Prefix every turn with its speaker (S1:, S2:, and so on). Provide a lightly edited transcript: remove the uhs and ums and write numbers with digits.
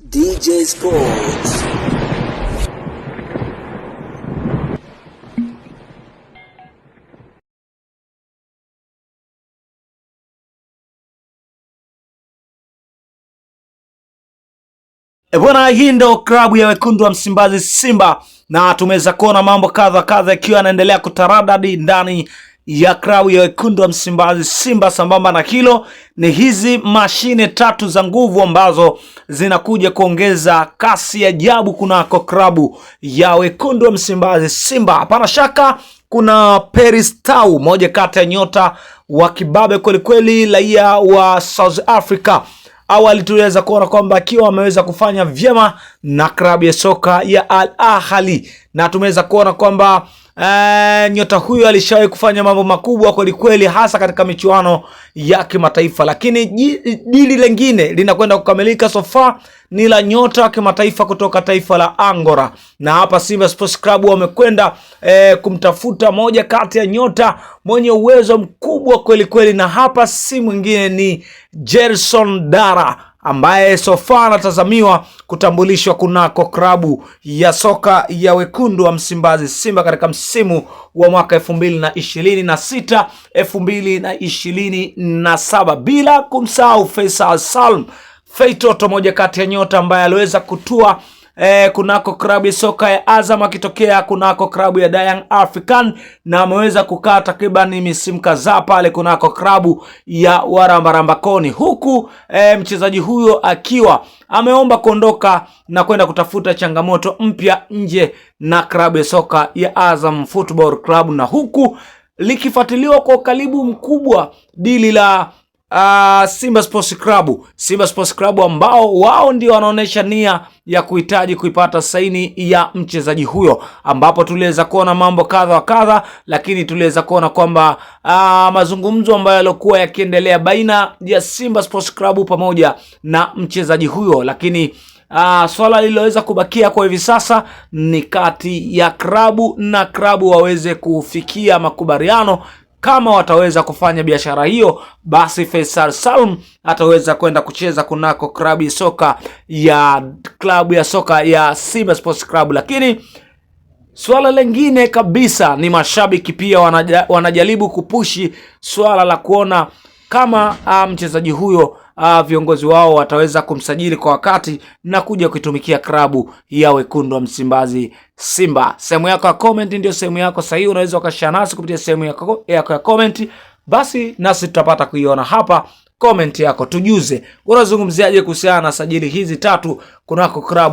S1: DJ Sports.
S2: Bwana, hii ndio klabu ya wekundu wa Msimbazi Simba, na tumeweza kuona mambo kadha ikiwa yanaendelea kutaradadi ndani ya klabu ya wekundu wa Msimbazi Simba. Sambamba na hilo ni hizi mashine tatu za nguvu ambazo zinakuja kuongeza kasi ya ajabu kunako klabu ya wekundu wa Msimbazi Simba. Hapana shaka kuna Peris Tau, moja kati ya nyota wa kibabe kwelikweli, raia wa South Africa. Awali tuliweza kuona kwamba akiwa ameweza kufanya vyema na klabu ya soka ya Al Ahly, na tumeweza kuona kwamba nyota huyo alishawahi kufanya mambo makubwa kwelikweli, hasa katika michuano ya kimataifa. Lakini dili lingine linakwenda kukamilika sofa ni la nyota wa kimataifa kutoka taifa la Angola, na hapa Simba Sports Club wamekwenda kumtafuta moja kati ya nyota mwenye uwezo mkubwa kwelikweli, na hapa si mwingine ni Gerson Dara, ambaye sofa anatazamiwa kutambulishwa kunako klabu ya soka ya wekundu wa Msimbazi Simba katika msimu wa mwaka 2026 2027, bila kumsahau Faisal Salum Feitoto, moja kati ya nyota ambaye aliweza kutua kunako klabu ya soka ya Azam akitokea kunako klabu ya Young African, na ameweza kukaa takriban misimu kadhaa pale kunako klabu ya Warambarambakoni, huku mchezaji huyo akiwa ameomba kuondoka na kwenda kutafuta changamoto mpya nje na klabu ya soka ya Azam Football Club, na huku likifuatiliwa kwa karibu mkubwa dili la Simba Sports Club ambao wao ndio wanaonesha nia ya kuhitaji kuipata saini ya mchezaji huyo, ambapo tuliweza kuona mambo kadha wa kadha, lakini tuliweza kuona kwamba mazungumzo ambayo yalikuwa yakiendelea baina ya Simba Sports Club pamoja na mchezaji huyo, lakini swala lililoweza kubakia kwa hivi sasa ni kati ya klabu na klabu waweze kufikia makubaliano. Kama wataweza kufanya biashara hiyo, basi Faisal Salum ataweza kwenda kucheza kunako klabu ya soka ya Simba Sports Club. Lakini swala lingine kabisa ni mashabiki pia wanajaribu kupushi swala la kuona kama mchezaji huyo viongozi wao wataweza kumsajili kwa wakati na kuja kuitumikia klabu ya wekundu wa Msimbazi Simba. Sehemu yako ya comment ndio sehemu yako sahihi, unaweza ukashare nasi kupitia sehemu yako ya comment, basi nasi tutapata kuiona hapa. Comment yako tujuze unazungumziaje kuhusiana na sajili hizi tatu kunako klabu